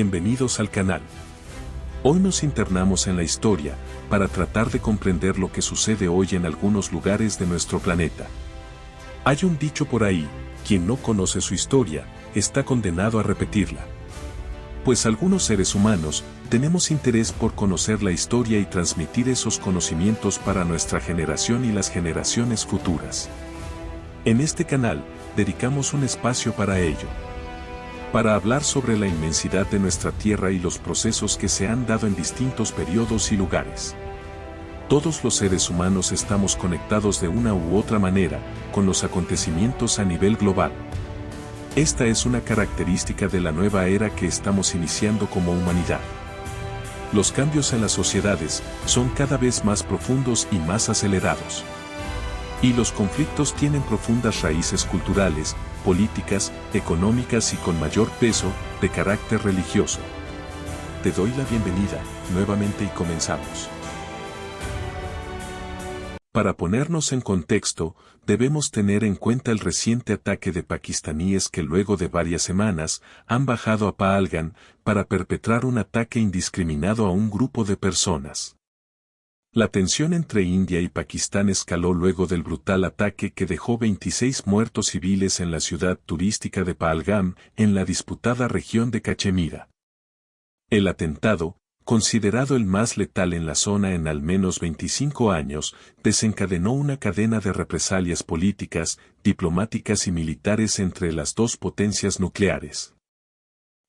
Bienvenidos al canal. Hoy nos internamos en la historia, para tratar de comprender lo que sucede hoy en algunos lugares de nuestro planeta. Hay un dicho por ahí, quien no conoce su historia, está condenado a repetirla. Pues algunos seres humanos, tenemos interés por conocer la historia y transmitir esos conocimientos para nuestra generación y las generaciones futuras. En este canal, dedicamos un espacio para ello. Para hablar sobre la inmensidad de nuestra Tierra y los procesos que se han dado en distintos periodos y lugares. Todos los seres humanos estamos conectados de una u otra manera, con los acontecimientos a nivel global. Esta es una característica de la nueva era que estamos iniciando como humanidad. Los cambios en las sociedades son cada vez más profundos y más acelerados. Y los conflictos tienen profundas raíces culturales, políticas, económicas y con mayor peso, de carácter religioso. Te doy la bienvenida, nuevamente y comenzamos. Para ponernos en contexto, debemos tener en cuenta el reciente ataque de pakistaníes que luego de varias semanas, han bajado a Pahalgam, para perpetrar un ataque indiscriminado a un grupo de personas. La tensión entre India y Pakistán escaló luego del brutal ataque que dejó 26 muertos civiles en la ciudad turística de Pahalgam, en la disputada región de Cachemira. El atentado, considerado el más letal en la zona en al menos 25 años, desencadenó una cadena de represalias políticas, diplomáticas y militares entre las dos potencias nucleares,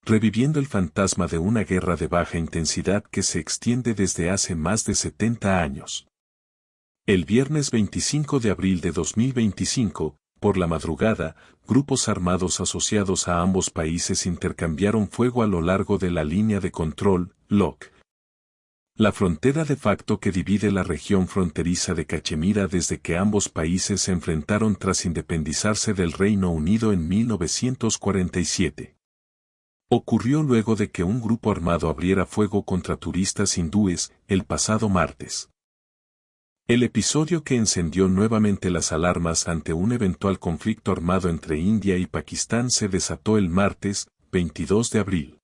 reviviendo el fantasma de una guerra de baja intensidad que se extiende desde hace más de 70 años. El viernes 25 de abril de 2025, por la madrugada, grupos armados asociados a ambos países intercambiaron fuego a lo largo de la línea de control, LOC. La frontera de facto que divide la región fronteriza de Cachemira desde que ambos países se enfrentaron tras independizarse del Reino Unido en 1947. Ocurrió luego de que un grupo armado abriera fuego contra turistas hindúes, el pasado martes. El episodio que encendió nuevamente las alarmas ante un eventual conflicto armado entre India y Pakistán se desató el martes, 22 de abril.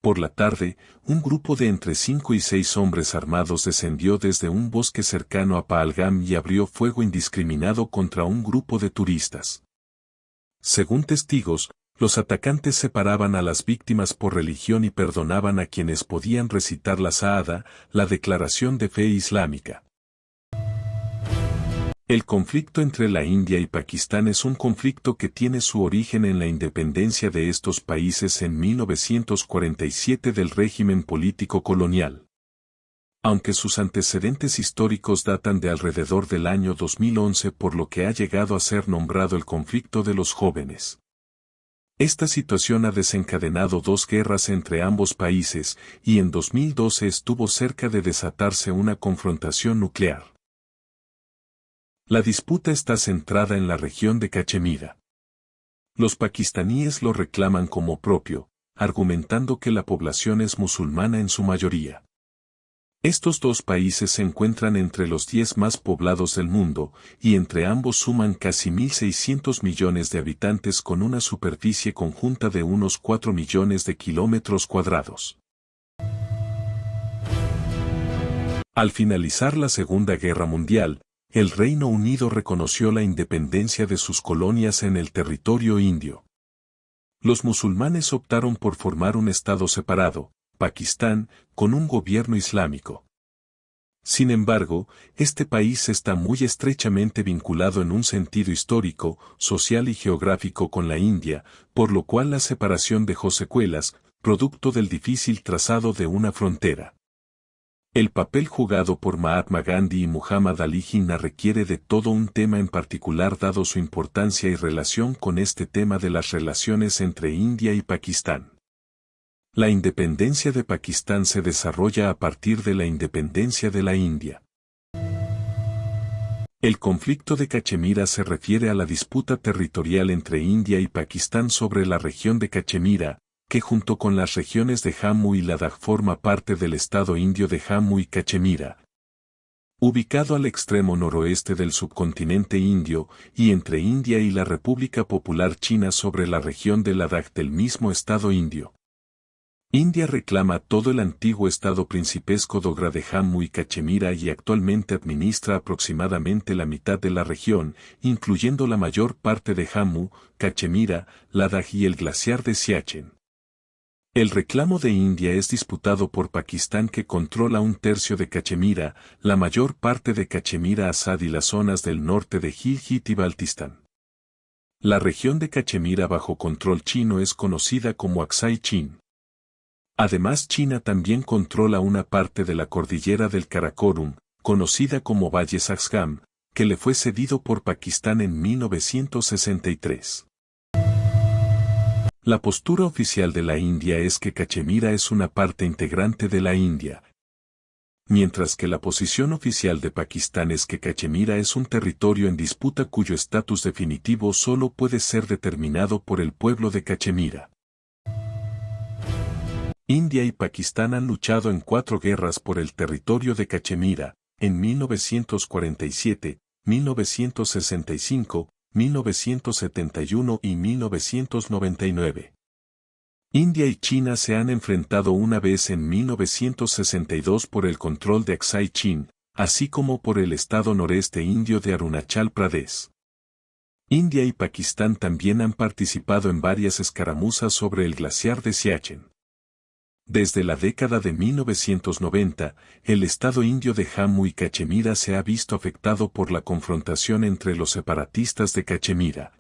Por la tarde, un grupo de entre 5 y 6 hombres armados descendió desde un bosque cercano a Pahalgam y abrió fuego indiscriminado contra un grupo de turistas. Según testigos, los atacantes separaban a las víctimas por religión y perdonaban a quienes podían recitar la Shahada, la declaración de fe islámica. El conflicto entre la India y Pakistán es un conflicto que tiene su origen en la independencia de estos países en 1947 del régimen político colonial. Aunque sus antecedentes históricos datan de alrededor del año 2011, por lo que ha llegado a ser nombrado el conflicto de los jóvenes. Esta situación ha desencadenado 2 guerras entre ambos países, y en 2012 estuvo cerca de desatarse una confrontación nuclear. La disputa está centrada en la región de Cachemira. Los pakistaníes lo reclaman como propio, argumentando que la población es musulmana en su mayoría. Estos dos países se encuentran entre los 10 más poblados del mundo, y entre ambos suman casi 1.600 millones de habitantes con una superficie conjunta de unos 4 millones de kilómetros cuadrados. Al finalizar la Segunda Guerra Mundial, el Reino Unido reconoció la independencia de sus colonias en el territorio indio. Los musulmanes optaron por formar un estado separado, Pakistán, con un gobierno islámico. Sin embargo, este país está muy estrechamente vinculado en un sentido histórico, social y geográfico con la India, por lo cual la separación dejó secuelas, producto del difícil trazado de una frontera. El papel jugado por Mahatma Gandhi y Muhammad Ali Jinnah requiere de todo un tema en particular dado su importancia y relación con este tema de las relaciones entre India y Pakistán. La independencia de Pakistán se desarrolla a partir de la independencia de la India. El conflicto de Cachemira se refiere a la disputa territorial entre India y Pakistán sobre la región de Cachemira, que junto con las regiones de Jammu y Ladakh forma parte del estado indio de Jammu y Cachemira. Ubicado al extremo noroeste del subcontinente indio, y entre India y la República Popular China sobre la región de Ladakh del mismo estado indio. India reclama todo el antiguo estado principesco Dogra de Jammu y Cachemira y actualmente administra aproximadamente la mitad de la región, incluyendo la mayor parte de Jammu, Cachemira, Ladakh y el glaciar de Siachen. El reclamo de India es disputado por Pakistán, que controla un tercio de Cachemira, la mayor parte de Cachemira Azad y las zonas del norte de Gilgit y Baltistán. La región de Cachemira bajo control chino es conocida como Aksai Chin. Además, China también controla una parte de la cordillera del Karakorum, conocida como Valle Saxgam, que le fue cedido por Pakistán en 1963. La postura oficial de la India es que Cachemira es una parte integrante de la India, mientras que la posición oficial de Pakistán es que Cachemira es un territorio en disputa cuyo estatus definitivo solo puede ser determinado por el pueblo de Cachemira. India y Pakistán han luchado en 4 guerras por el territorio de Cachemira, en 1947, 1965, 1971 y 1999. India y China se han enfrentado una vez en 1962 por el control de Aksai Chin, así como por el estado noreste indio de Arunachal Pradesh. India y Pakistán también han participado en varias escaramuzas sobre el glaciar de Siachen. Desde la década de 1990, el estado indio de Jammu y Cachemira se ha visto afectado por la confrontación entre los separatistas de Cachemira,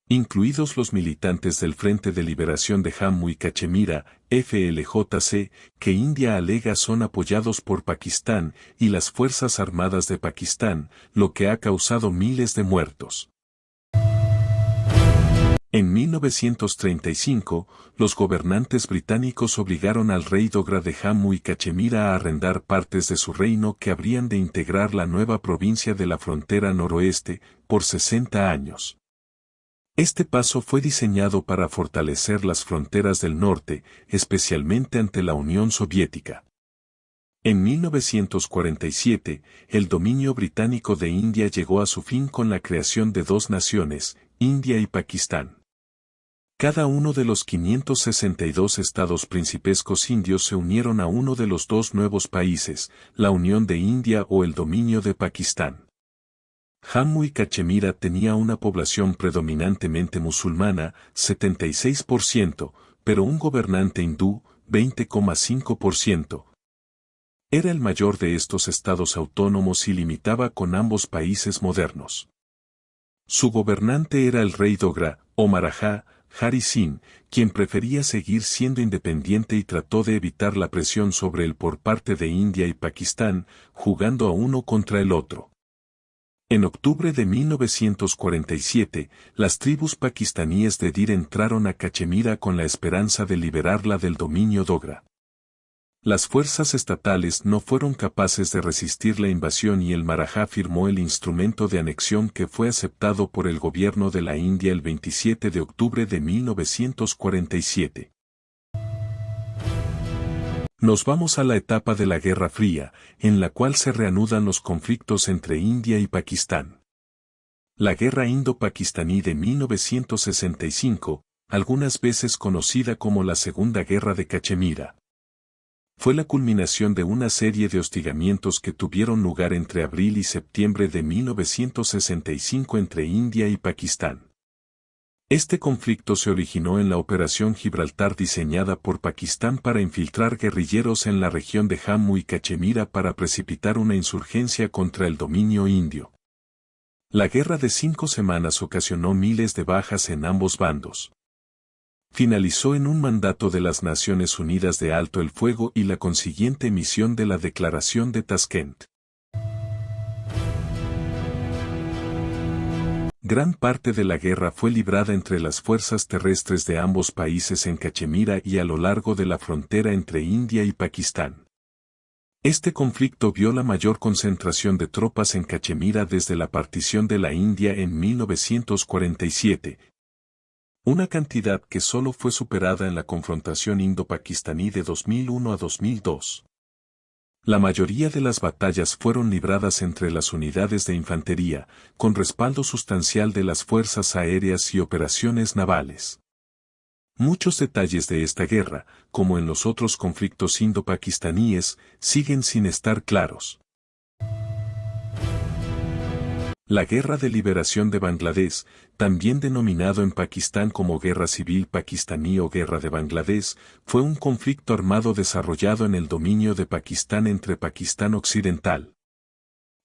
incluidos los militantes del Frente de Liberación de Jammu y Cachemira, FLJC, que India alega son apoyados por Pakistán y las Fuerzas Armadas de Pakistán, lo que ha causado miles de muertos. En 1935, los gobernantes británicos obligaron al rey Dogra de Jammu y Cachemira a arrendar partes de su reino que habrían de integrar la nueva provincia de la frontera noroeste, por 60 años. Este paso fue diseñado para fortalecer las fronteras del norte, especialmente ante la Unión Soviética. En 1947, el dominio británico de India llegó a su fin con la creación de 2 naciones, India y Pakistán. Cada uno de los 562 estados principescos indios se unieron a uno de los 2 nuevos países, la Unión de India o el dominio de Pakistán. Jammu y Cachemira tenía una población predominantemente musulmana, 76%, pero un gobernante hindú, 20,5%. Era el mayor de estos estados autónomos y limitaba con ambos países modernos. Su gobernante era el rey Dogra, o Maharaja, Hari Singh, quien prefería seguir siendo independiente y trató de evitar la presión sobre él por parte de India y Pakistán, jugando a uno contra el otro. En octubre de 1947, las tribus pakistaníes de Dir entraron a Cachemira con la esperanza de liberarla del dominio Dogra. Las fuerzas estatales no fueron capaces de resistir la invasión y el Maharaja firmó el instrumento de anexión que fue aceptado por el gobierno de la India el 27 de octubre de 1947. Nos vamos a la etapa de la Guerra Fría, en la cual se reanudan los conflictos entre India y Pakistán. La Guerra Indo-Pakistaní de 1965, algunas veces conocida como la Segunda Guerra de Cachemira, fue la culminación de una serie de hostigamientos que tuvieron lugar entre abril y septiembre de 1965 entre India y Pakistán. Este conflicto se originó en la Operación Gibraltar diseñada por Pakistán para infiltrar guerrilleros en la región de Jammu y Cachemira para precipitar una insurgencia contra el dominio indio. La guerra de 5 semanas ocasionó miles de bajas en ambos bandos. Finalizó en un mandato de las Naciones Unidas de alto el fuego y la consiguiente emisión de la Declaración de Tashkent. Gran parte de la guerra fue librada entre las fuerzas terrestres de ambos países en Cachemira y a lo largo de la frontera entre India y Pakistán. Este conflicto vio la mayor concentración de tropas en Cachemira desde la partición de la India en 1947. Una cantidad que solo fue superada en la confrontación indo-pakistaní de 2001 a 2002. La mayoría de las batallas fueron libradas entre las unidades de infantería, con respaldo sustancial de las fuerzas aéreas y operaciones navales. Muchos detalles de esta guerra, como en los otros conflictos indo-pakistaníes, siguen sin estar claros. La Guerra de Liberación de Bangladesh, también denominado en Pakistán como Guerra Civil Pakistaní o Guerra de Bangladesh, fue un conflicto armado desarrollado en el dominio de Pakistán entre Pakistán Occidental,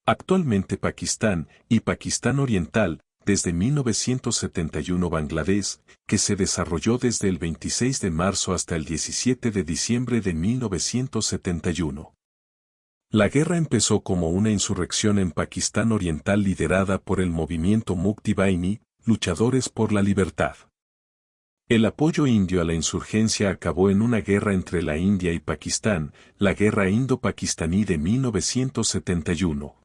actualmente Pakistán, y Pakistán Oriental, desde 1971 Bangladesh, que se desarrolló desde el 26 de marzo hasta el 17 de diciembre de 1971. La guerra empezó como una insurrección en Pakistán Oriental liderada por el movimiento Mukti Bahini, luchadores por la libertad. El apoyo indio a la insurgencia acabó en una guerra entre la India y Pakistán, la Guerra Indo-Pakistaní de 1971.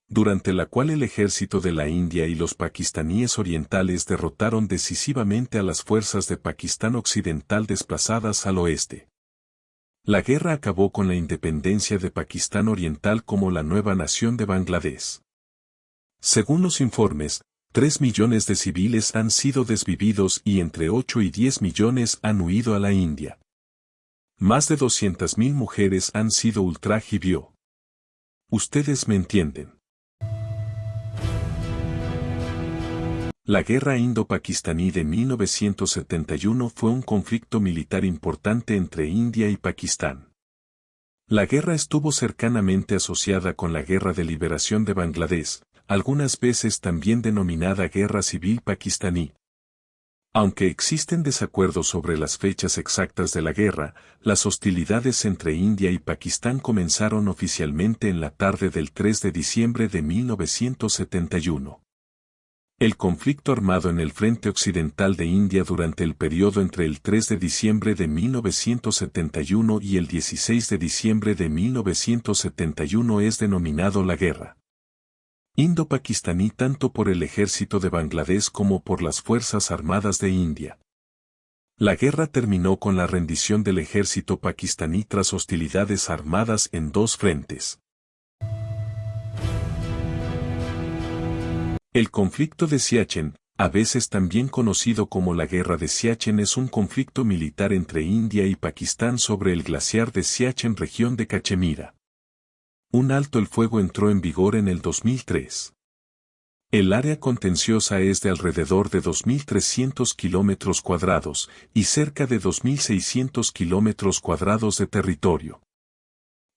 Durante la cual el ejército de la India y los pakistaníes orientales derrotaron decisivamente a las fuerzas de Pakistán Occidental desplazadas al oeste. La guerra acabó con la independencia de Pakistán Oriental como la nueva nación de Bangladesh. Según los informes, 3 millones de civiles han sido desvividos y entre 8 y 10 millones han huido a la India. Más de 200.000 mujeres han sido ultrajivió. Ustedes me entienden. La Guerra Indo-Pakistaní de 1971 fue un conflicto militar importante entre India y Pakistán. La guerra estuvo cercanamente asociada con la Guerra de Liberación de Bangladesh, algunas veces también denominada Guerra Civil Pakistaní. Aunque existen desacuerdos sobre las fechas exactas de la guerra, las hostilidades entre India y Pakistán comenzaron oficialmente en la tarde del 3 de diciembre de 1971. El conflicto armado en el frente occidental de India durante el periodo entre el 3 de diciembre de 1971 y el 16 de diciembre de 1971 es denominado la Guerra Indo-Pakistaní tanto por el ejército de Bangladesh como por las Fuerzas Armadas de India. La guerra terminó con la rendición del ejército pakistaní tras hostilidades armadas en dos frentes. El conflicto de Siachen, a veces también conocido como la Guerra de Siachen, es un conflicto militar entre India y Pakistán sobre el glaciar de Siachen, región de Cachemira. Un alto el fuego entró en vigor en el 2003. El área contenciosa es de alrededor de 2.300 kilómetros cuadrados y cerca de 2.600 kilómetros cuadrados de territorio.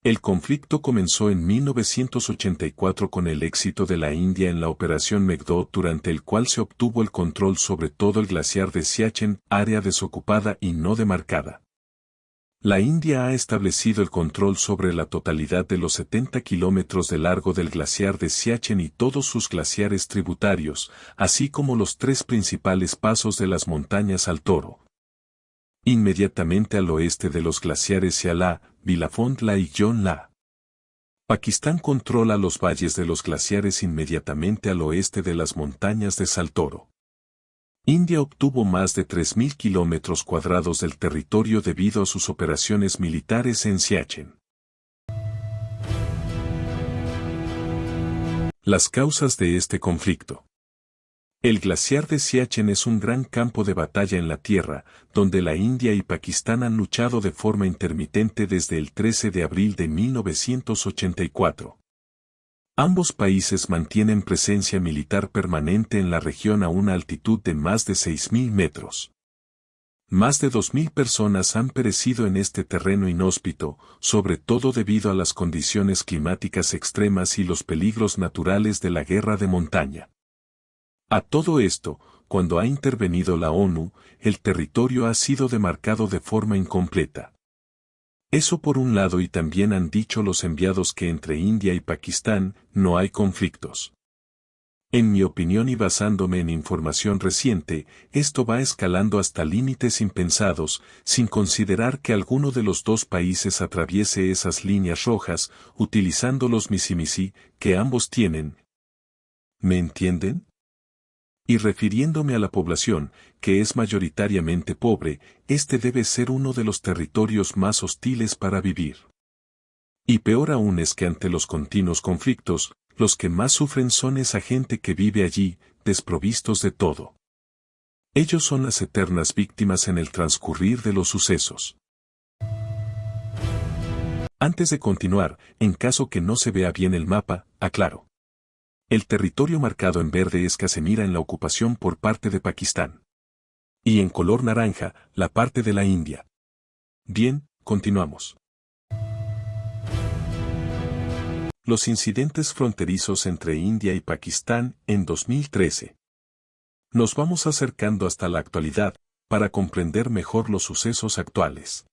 El conflicto comenzó en 1984 con el éxito de la India en la Operación Meghdod, durante el cual se obtuvo el control sobre todo el glaciar de Siachen, área desocupada y no demarcada. La India ha establecido el control sobre la totalidad de los 70 kilómetros de largo del glaciar de Siachen y todos sus glaciares tributarios, así como los 3 principales pasos de las montañas al Toro. Inmediatamente al oeste de los glaciares Siala, Bilafond La y Yon La. Pakistán controla los valles de los glaciares inmediatamente al oeste de las montañas de Saltoro. India obtuvo más de 3.000 kilómetros cuadrados del territorio debido a sus operaciones militares en Siachen. Las causas de este conflicto. El glaciar de Siachen es un gran campo de batalla en la Tierra, donde la India y Pakistán han luchado de forma intermitente desde el 13 de abril de 1984. Ambos países mantienen presencia militar permanente en la región a una altitud de más de 6.000 metros. Más de 2.000 personas han perecido en este terreno inhóspito, sobre todo debido a las condiciones climáticas extremas y los peligros naturales de la guerra de montaña. A todo esto, cuando ha intervenido la ONU, el territorio ha sido demarcado de forma incompleta. Eso por un lado, y también han dicho los enviados que entre India y Pakistán no hay conflictos. En mi opinión y basándome en información reciente, esto va escalando hasta límites impensados, sin considerar que alguno de los dos países atraviese esas líneas rojas, utilizando los misimisi que ambos tienen. ¿Me entienden? Y refiriéndome a la población, que es mayoritariamente pobre, este debe ser uno de los territorios más hostiles para vivir. Y peor aún es que ante los continuos conflictos, los que más sufren son esa gente que vive allí, desprovistos de todo. Ellos son las eternas víctimas en el transcurrir de los sucesos. Antes de continuar, en caso que no se vea bien el mapa, aclaro. El territorio marcado en verde es Cachemira en la ocupación por parte de Pakistán. Y en color naranja, la parte de la India. Bien, continuamos. Los incidentes fronterizos entre India y Pakistán en 2013. Nos vamos acercando hasta la actualidad, para comprender mejor los sucesos actuales.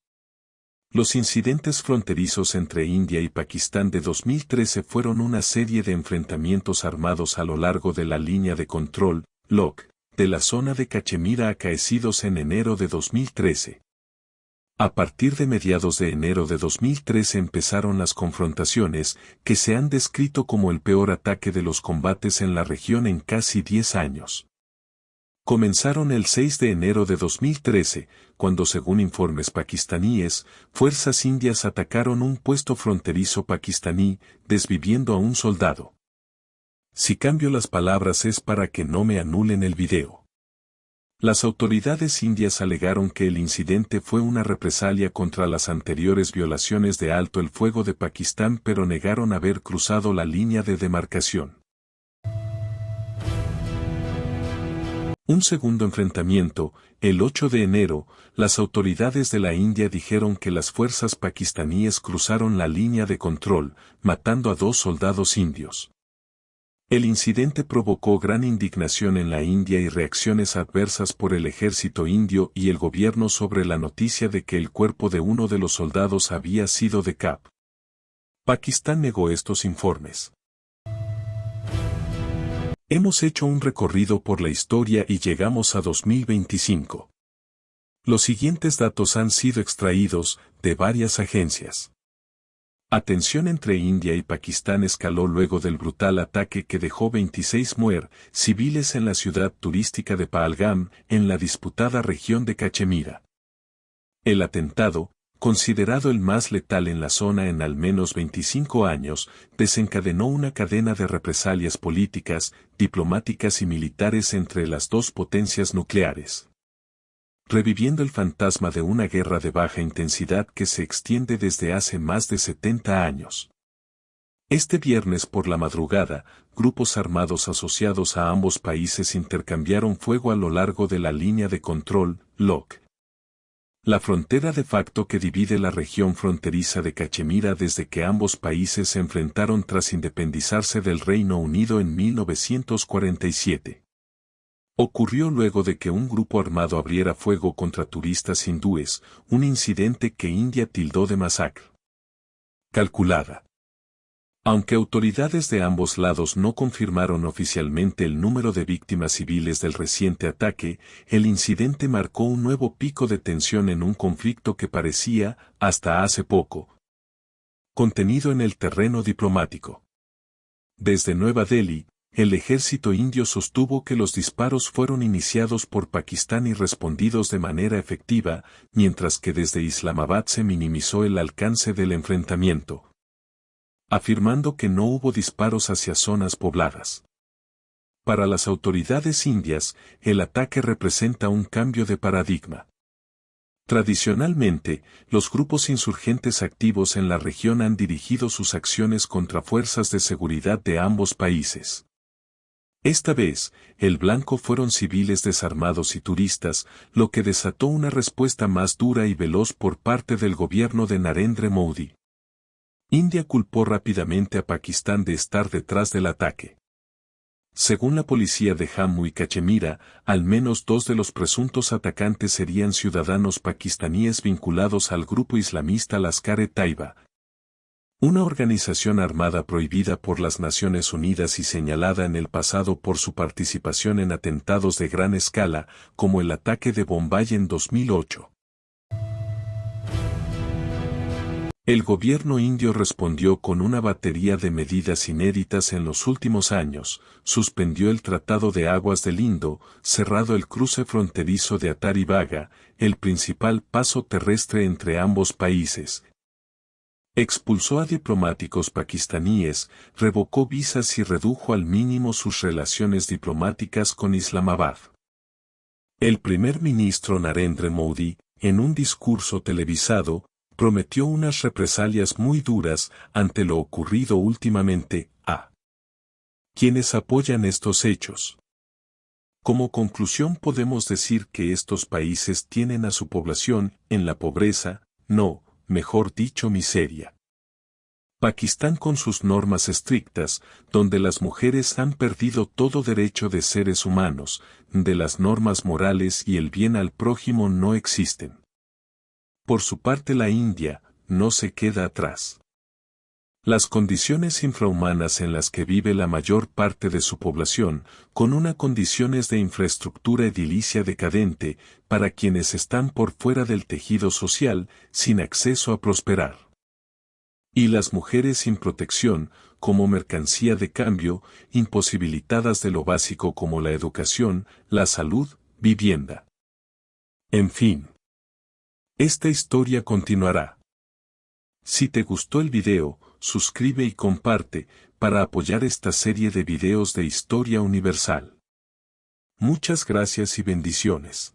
Los incidentes fronterizos entre India y Pakistán de 2013 fueron una serie de enfrentamientos armados a lo largo de la línea de control, LOC, de la zona de Cachemira acaecidos en enero de 2013. A partir de mediados de enero de 2013 empezaron las confrontaciones, que se han descrito como el peor ataque de los combates en la región en casi 10 años. Comenzaron el 6 de enero de 2013, cuando según informes pakistaníes, fuerzas indias atacaron un puesto fronterizo pakistaní, desviviendo a un soldado. Si cambio las palabras es para que no me anulen el video. Las autoridades indias alegaron que el incidente fue una represalia contra las anteriores violaciones de alto el fuego de Pakistán, pero negaron haber cruzado la línea de demarcación. Un segundo enfrentamiento, el 8 de enero, las autoridades de la India dijeron que las fuerzas pakistaníes cruzaron la línea de control, matando a 2 soldados indios. El incidente provocó gran indignación en la India y reacciones adversas por el ejército indio y el gobierno sobre la noticia de que el cuerpo de uno de los soldados había sido de Cap. Pakistán negó estos informes. Hemos hecho un recorrido por la historia y llegamos a 2025. Los siguientes datos han sido extraídos de varias agencias. Atención entre India y Pakistán escaló luego del brutal ataque que dejó 26 civiles en la ciudad turística de Pahalgam, en la disputada región de Cachemira. El atentado, considerado el más letal en la zona en al menos 25 años, desencadenó una cadena de represalias políticas, diplomáticas y militares entre las dos potencias nucleares, reviviendo el fantasma de una guerra de baja intensidad que se extiende desde hace más de 70 años. Este viernes por la madrugada, grupos armados asociados a ambos países intercambiaron fuego a lo largo de la línea de control, LOC. La frontera de facto que divide la región fronteriza de Cachemira desde que ambos países se enfrentaron tras independizarse del Reino Unido en 1947. Ocurrió luego de que un grupo armado abriera fuego contra turistas hindúes, un incidente que India tildó de masacre calculada. Aunque autoridades de ambos lados no confirmaron oficialmente el número de víctimas civiles del reciente ataque, el incidente marcó un nuevo pico de tensión en un conflicto que parecía, hasta hace poco, contenido en el terreno diplomático. Desde Nueva Delhi, el ejército indio sostuvo que los disparos fueron iniciados por Pakistán y respondidos de manera efectiva, mientras que desde Islamabad se minimizó el alcance del enfrentamiento, afirmando que no hubo disparos hacia zonas pobladas. Para las autoridades indias, el ataque representa un cambio de paradigma. Tradicionalmente, los grupos insurgentes activos en la región han dirigido sus acciones contra fuerzas de seguridad de ambos países. Esta vez, el blanco fueron civiles desarmados y turistas, lo que desató una respuesta más dura y veloz por parte del gobierno de Narendra Modi. India culpó rápidamente a Pakistán de estar detrás del ataque. Según la policía de Jammu y Cachemira, al menos 2 de los presuntos atacantes serían ciudadanos pakistaníes vinculados al grupo islamista Lashkar-e-Taiba, una organización armada prohibida por las Naciones Unidas y señalada en el pasado por su participación en atentados de gran escala, como el ataque de Bombay en 2008. El gobierno indio respondió con una batería de medidas inéditas en los últimos años, suspendió el Tratado de Aguas del Indo, cerrado el cruce fronterizo de Atari Baga, el principal paso terrestre entre ambos países. Expulsó a diplomáticos pakistaníes, revocó visas y redujo al mínimo sus relaciones diplomáticas con Islamabad. El primer ministro Narendra Modi, en un discurso televisado, prometió unas represalias muy duras ante lo ocurrido últimamente a quienes apoyan estos hechos. Como conclusión podemos decir que estos países tienen a su población en la pobreza, no, mejor dicho, miseria. Pakistán con sus normas estrictas, donde las mujeres han perdido todo derecho de seres humanos, de las normas morales y el bien al prójimo no existen. Por su parte la India, no se queda atrás. Las condiciones infrahumanas en las que vive la mayor parte de su población, con unas condiciones de infraestructura edilicia decadente, para quienes están por fuera del tejido social, sin acceso a prosperar. Y las mujeres sin protección, como mercancía de cambio, imposibilitadas de lo básico como la educación, la salud, vivienda. En fin. Esta historia continuará. Si te gustó el video, suscribe y comparte, para apoyar esta serie de videos de historia universal. Muchas gracias y bendiciones.